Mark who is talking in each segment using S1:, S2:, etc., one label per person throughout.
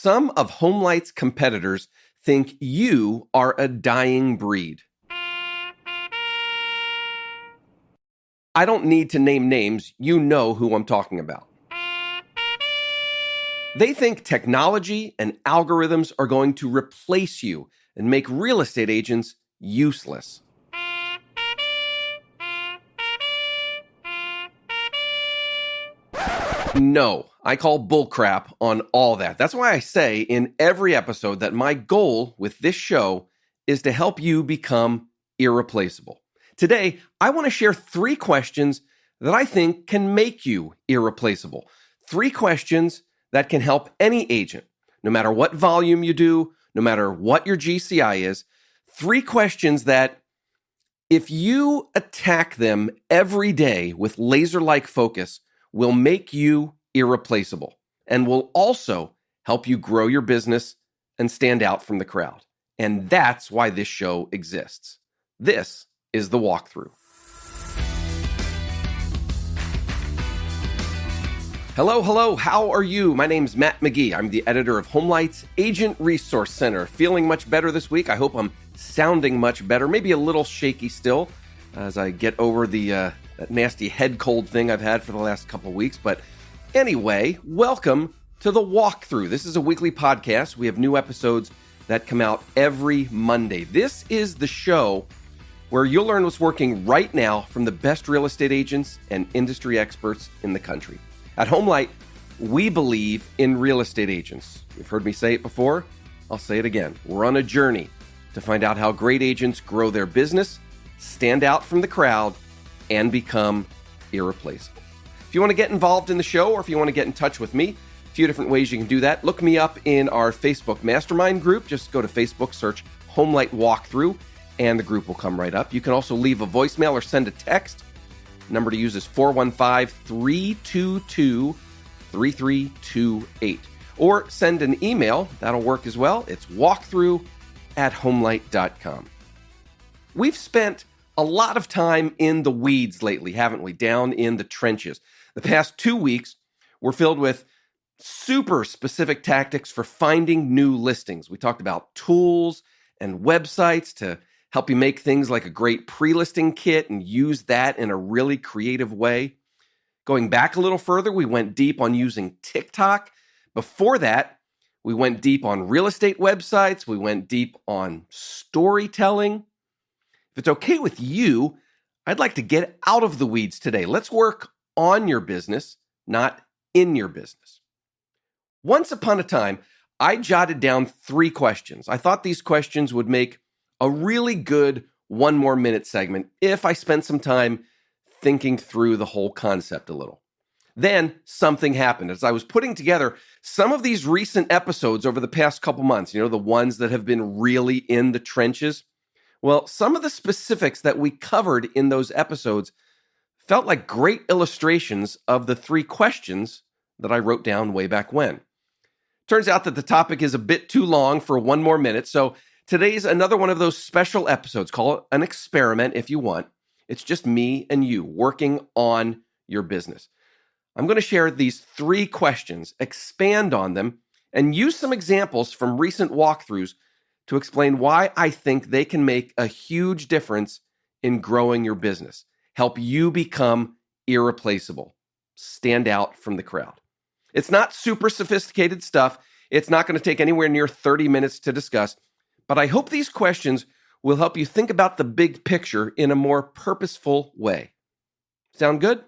S1: some of Homelight's competitors think you are a dying breed. I don't need to name names. You know who I'm talking about. They think technology and algorithms are going to replace you and make real estate agents useless. No, I call bullcrap on all that. That's why I say in every episode that my goal with this show is to help you become irreplaceable. Today, I want to share 3 questions that I think can make you irreplaceable. 3 questions that can help any agent, no matter what volume you do, no matter what your GCI is. 3 questions that, if you attack them every day with laser-like focus, will make you irreplaceable and will also help you grow your business and stand out from the crowd. And that's why this show exists. This is The Walkthrough. Hello, how are you? My name's Matt McGee. I'm the editor of Homelight's Agent Resource Center. Feeling much better this week. I hope I'm sounding much better, maybe a little shaky still as I get over that nasty head cold thing I've had for the last couple of weeks. But anyway, welcome to The Walkthrough. This is a weekly podcast. We have new episodes that come out every Monday. This is the show where you'll learn what's working right now from the best real estate agents and industry experts in the country. At Homelight, we believe in real estate agents. You've heard me say it before. I'll say it again. We're on a journey to find out how great agents grow their business, stand out from the crowd, and become irreplaceable. If you want to get involved in the show or if you want to get in touch with me, a few different ways you can do that. Look me up in our Facebook mastermind group. Just go to Facebook, search Homelight Walkthrough, and the group will come right up. You can also leave a voicemail or send a text. The number to use is 415-322-3328. Or send an email. That'll work as well. It's walkthrough@homelight.com. We've spent a lot of time in the weeds lately, haven't we? Down in the trenches. The past 2 weeks were filled with super specific tactics for finding new listings. We talked about tools and websites to help you make things like a great pre-listing kit and use that in a really creative way. Going back a little further, we went deep on using TikTok. Before that, we went deep on real estate websites. We went deep on storytelling. If it's okay with you, I'd like to get out of the weeds today. Let's work on your business, not in your business. Once upon a time, I jotted down 3 questions. I thought these questions would make a really good 1 more minute segment if I spent some time thinking through the whole concept a little. Then something happened. As I was putting together some of these recent episodes over the past couple months, the ones that have been really in the trenches, well, some of the specifics that we covered in those episodes felt like great illustrations of the 3 questions that I wrote down way back when. Turns out that the topic is a bit too long for 1 more minute, so today's another one of those special episodes. Call it an experiment if you want. It's just me and you working on your business. I'm going to share these 3 questions, expand on them, and use some examples from recent walkthroughs to explain why I think they can make a huge difference in growing your business, help you become irreplaceable, stand out from the crowd. It's not super sophisticated stuff. It's not going to take anywhere near 30 minutes to discuss. But I hope these questions will help you think about the big picture in a more purposeful way. Sound good?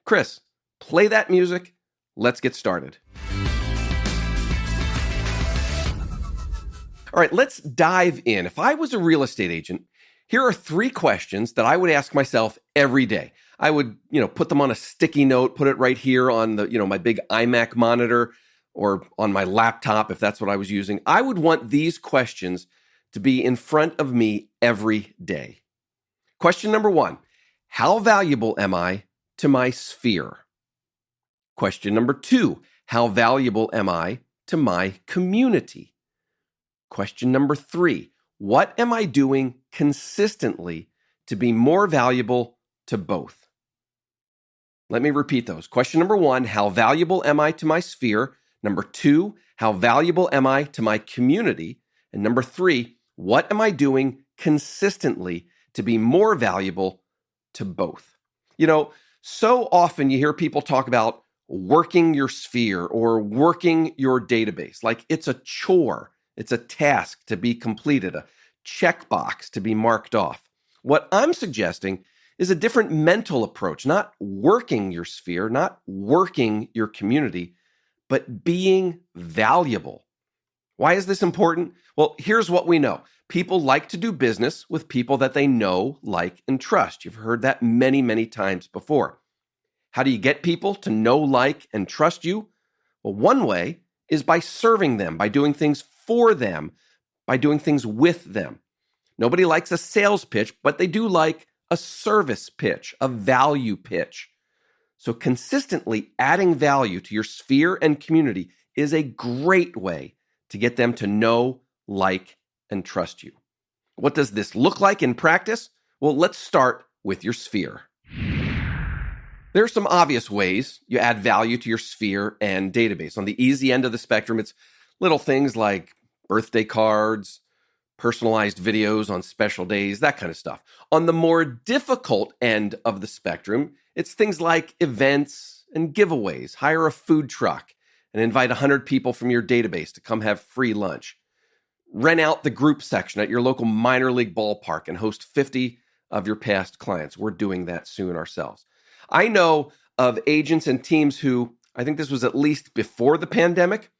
S1: Chris, play that music. Let's get started. All right, let's dive in. If I was a real estate agent, here are 3 questions that I would ask myself every day. I would, put them on a sticky note, put it right here on the, my big iMac monitor, or on my laptop, if that's what I was using. I would want these questions to be in front of me every day. Question number 1, how valuable am I to my sphere? Question number 2, how valuable am I to my community? Question number 3, what am I doing consistently to be more valuable to both? Let me repeat those. Question number 1, how valuable am I to my sphere? Number 2, How valuable am I to my community? And number 3, what am I doing consistently to be more valuable to both? So often you hear people talk about working your sphere or working your database like it's a chore, it's a task to be completed, a checkbox to be marked off. What I'm suggesting is a different mental approach, not working your sphere, not working your community, but being valuable. Why is this important? Well, here's what we know. People like to do business with people that they know, like, and trust. You've heard that many, many times before. How do you get people to know, like, and trust you? Well, one way is by serving them, by doing things for them, by doing things with them. Nobody likes a sales pitch, but they do like a service pitch, a value pitch. So consistently adding value to your sphere and community is a great way to get them to know, like, and trust you. What does this look like in practice? Well, let's start with your sphere. There are some obvious ways you add value to your sphere and database. On the easy end of the spectrum, it's little things like birthday cards, personalized videos on special days, that kind of stuff. On the more difficult end of the spectrum, it's things like events and giveaways. Hire a food truck and invite 100 people from your database to come have free lunch. Rent out the group section at your local minor league ballpark and host 50 of your past clients. We're doing that soon ourselves. I know of agents and teams who, I think this was at least before the pandemic,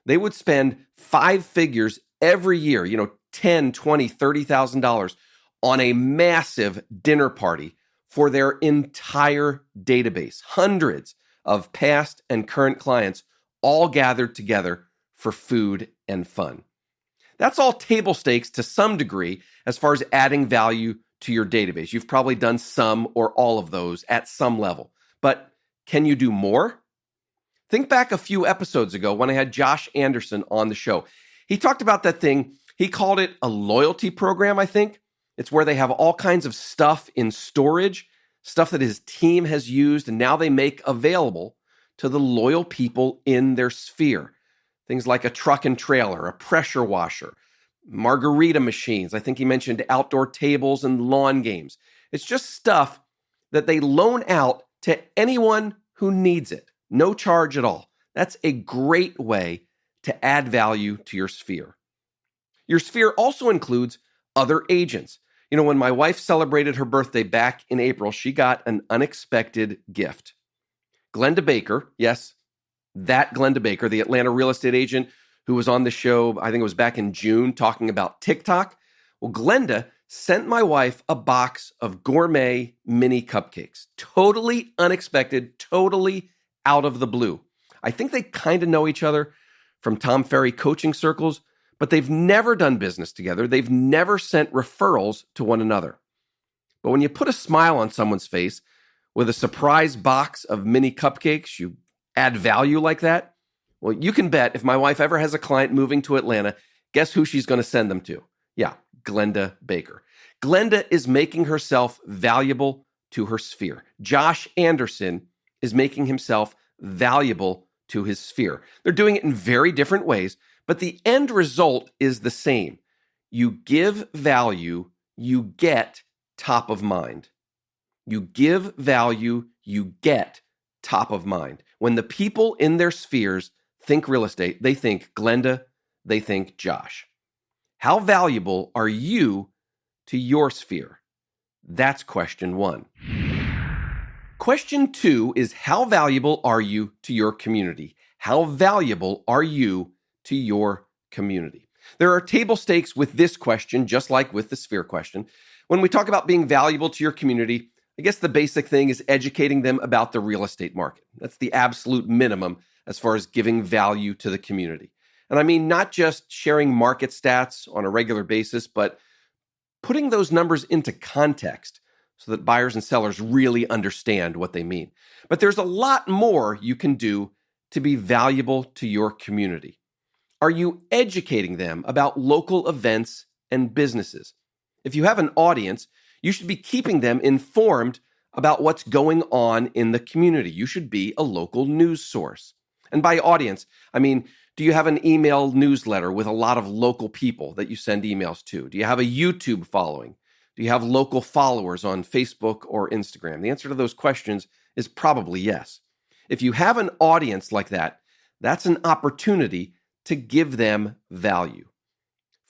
S1: they would spend 5 figures every year, $10, $20, $30,000 on a massive dinner party for their entire database. Hundreds of past and current clients all gathered together for food and fun. That's all table stakes to some degree as far as adding value to your database. You've probably done some or all of those at some level. But can you do more? Think back a few episodes ago when I had Josh Anderson on the show. He talked about that thing. He called it a loyalty program, I think. It's where they have all kinds of stuff in storage, stuff that his team has used, and now they make available to the loyal people in their sphere. Things like a truck and trailer, a pressure washer, margarita machines. I think he mentioned outdoor tables and lawn games. It's just stuff that they loan out to anyone who needs it. No charge at all. That's a great way to add value to your sphere. Your sphere also includes other agents. When my wife celebrated her birthday back in April, she got an unexpected gift. Glenda Baker, yes, that Glenda Baker, the Atlanta real estate agent who was on the show, I think it was back in June, talking about TikTok. Well, Glenda sent my wife a box of gourmet mini cupcakes. Totally unexpected, totally out of the blue. I think they kind of know each other from Tom Ferry coaching circles, but they've never done business together. They've never sent referrals to one another. But when you put a smile on someone's face with a surprise box of mini cupcakes, you add value like that. Well, you can bet if my wife ever has a client moving to Atlanta, guess who she's going to send them to? Yeah, Glenda Baker. Glenda is making herself valuable to her sphere. Josh Anderson is making himself valuable to his sphere. They're doing it in very different ways, but the end result is the same. You give value, you get top of mind. You give value, you get top of mind. When the people in their spheres think real estate, they think Glenda, they think Josh. How valuable are you to your sphere? That's question 1. Question 2 is how valuable are you to your community? How valuable are you to your community? There are table stakes with this question, just like with the sphere question. When we talk about being valuable to your community, I guess the basic thing is educating them about the real estate market. That's the absolute minimum as far as giving value to the community. And I mean, not just sharing market stats on a regular basis, but putting those numbers into context so that buyers and sellers really understand what they mean. But there's a lot more you can do to be valuable to your community. Are you educating them about local events and businesses? If you have an audience, you should be keeping them informed about what's going on in the community. You should be a local news source. And by audience, I mean, Do you have an email newsletter with a lot of local people that you send emails to? Do you have a YouTube following? Do you have local followers on Facebook or Instagram? The answer to those questions is probably yes. If you have an audience like that, that's an opportunity to give them value.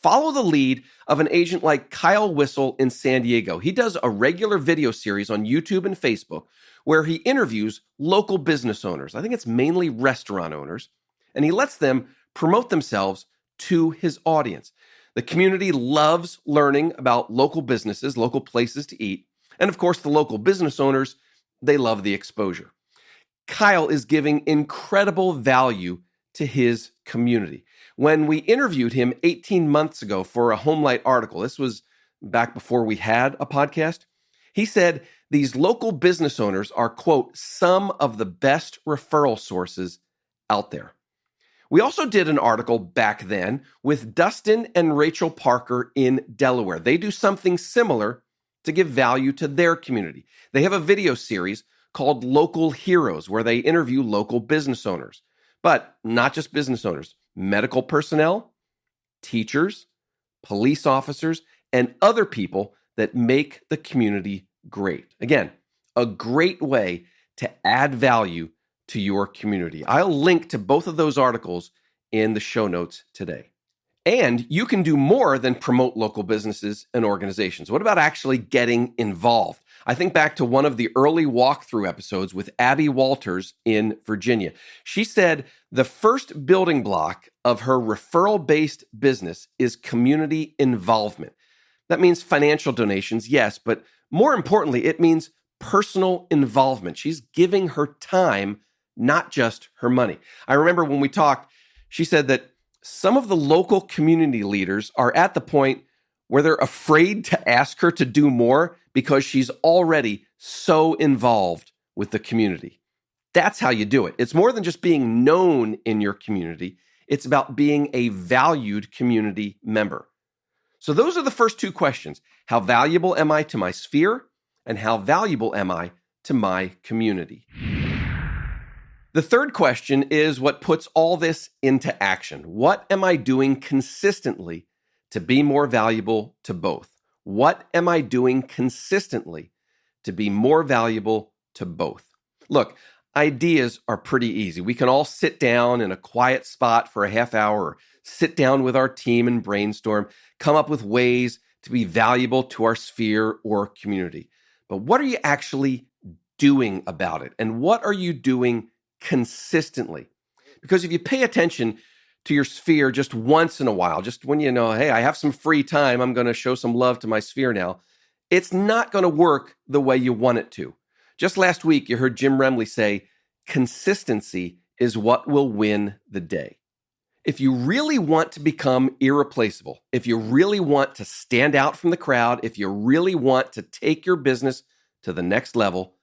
S1: Follow the lead of an agent like Kyle Whissel in San Diego. He does a regular video series on YouTube and Facebook where he interviews local business owners. I think it's mainly restaurant owners, and he lets them promote themselves to his audience. The community loves learning about local businesses, local places to eat, and of course, the local business owners, they love the exposure. Kyle is giving incredible value to his community. When we interviewed him 18 months ago for a Homelight article, this was back before we had a podcast, he said these local business owners are, quote, some of the best referral sources out there. We also did an article back then with Dustin and Rachel Parker in Delaware. They do something similar to give value to their community. They have a video series called Local Heroes, where they interview local business owners. But not just business owners, medical personnel, teachers, police officers, and other people that make the community great. Again, a great way to add value to your community. I'll link to both of those articles in the show notes today. And you can do more than promote local businesses and organizations. What about actually getting involved? I think back to one of the early walkthrough episodes with Abby Walters in Virginia. She said the first building block of her referral-based business is community involvement. That means financial donations, yes, but more importantly, it means personal involvement. She's giving her time, not just her money. I remember when we talked, she said that some of the local community leaders are at the point where they're afraid to ask her to do more because she's already so involved with the community. That's how you do it. It's more than just being known in your community. It's about being a valued community member. So those are the first two questions. How valuable am I to my sphere? And how valuable am I to my community? The third question is what puts all this into action. What am I doing consistently to be more valuable to both? What am I doing consistently to be more valuable to both? Look, ideas are pretty easy. We can all sit down in a quiet spot for a half hour, or sit down with our team and brainstorm, come up with ways to be valuable to our sphere or community. But what are you actually doing about it? And what are you doing consistently? Because if you pay attention to your sphere just once in a while, just when you know, hey, I have some free time, I'm going to show some love to my sphere now, it's not going to work the way you want it to. Just last week, you heard Jim Remley say, consistency is what will win the day. If you really want to become irreplaceable, if you really want to stand out from the crowd, if you really want to take your business to the next level,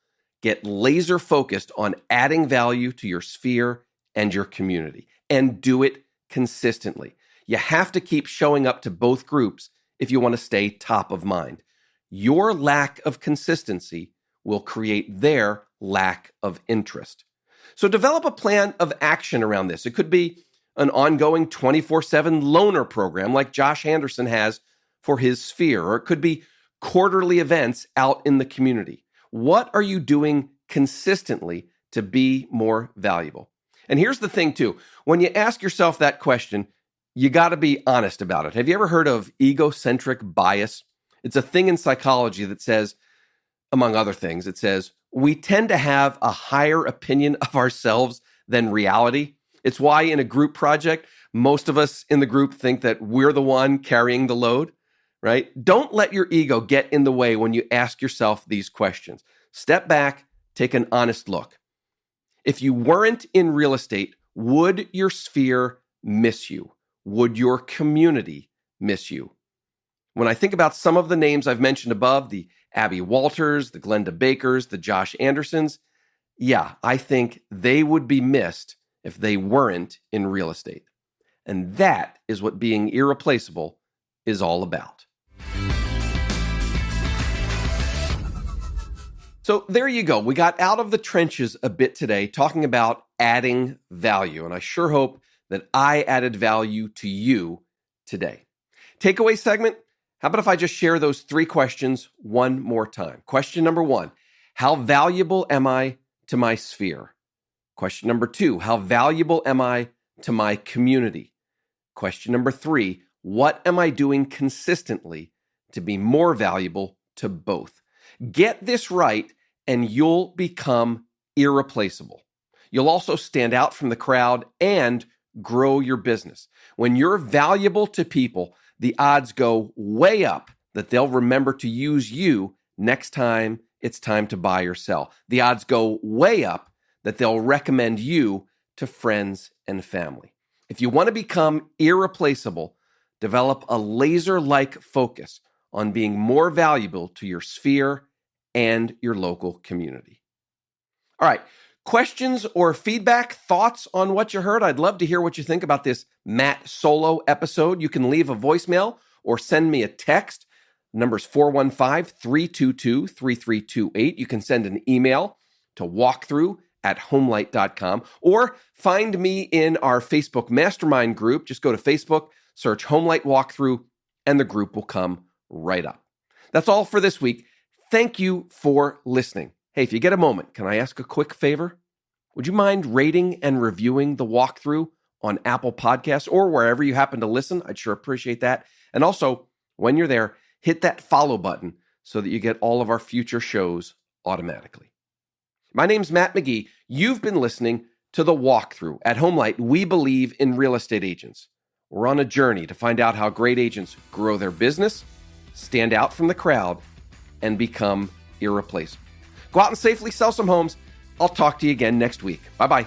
S1: get laser focused on adding value to your sphere and your community, and do it consistently. You have to keep showing up to both groups if you want to stay top of mind. Your lack of consistency will create their lack of interest. So develop a plan of action around this. It could be an ongoing 24/7 loaner program like Josh Anderson has for his sphere, or it could be quarterly events out in the community. What are you doing consistently to be more valuable? And here's the thing too, when you ask yourself that question, you got to be honest about it. Have you ever heard of egocentric bias? It's a thing in psychology that says, among other things, it says, we tend to have a higher opinion of ourselves than reality. It's why in a group project, most of us in the group think that we're the one carrying the load, right? Don't let your ego get in the way when you ask yourself these questions. Step back, take an honest look. If you weren't in real estate, would your sphere miss you? Would your community miss you? When I think about some of the names I've mentioned above, the Abby Walters, the Glenda Bakers, the Josh Andersons, yeah, I think they would be missed if they weren't in real estate. And that is what being irreplaceable is all about. So there you go. We got out of the trenches a bit today talking about adding value. And I sure hope that I added value to you today. Takeaway segment. How about if I just share those 3 questions one more time? Question number 1, how valuable am I to my sphere? Question number 2, how valuable am I to my community? Question number 3, what am I doing consistently to be more valuable to both? Get this right and you'll become irreplaceable. You'll also stand out from the crowd and grow your business. When you're valuable to people, the odds go way up that they'll remember to use you next time it's time to buy or sell. The odds go way up that they'll recommend you to friends and family. If you want to become irreplaceable, develop a laser-like focus on being more valuable to your sphere and your local community. All right. Questions or feedback, thoughts on what you heard? I'd love to hear what you think about this Matt solo episode. You can leave a voicemail or send me a text. Number's 415-322-3328. You can send an email to walkthrough@homelight.com or find me in our Facebook mastermind group. Just go to Facebook, search Homelight Walkthrough, and the group will come right up. That's all for this week. Thank you for listening. Hey, if you get a moment, can I ask a quick favor? Would you mind rating and reviewing the walkthrough on Apple Podcasts or wherever you happen to listen? I'd sure appreciate that. And also, when you're there, hit that follow button so that you get all of our future shows automatically. My name's Matt McGee. You've been listening to The Walkthrough. At Homelight, we believe in real estate agents. We're on a journey to find out how great agents grow their business, stand out from the crowd, and become irreplaceable. Go out and safely sell some homes. I'll talk to you again next week. Bye-bye.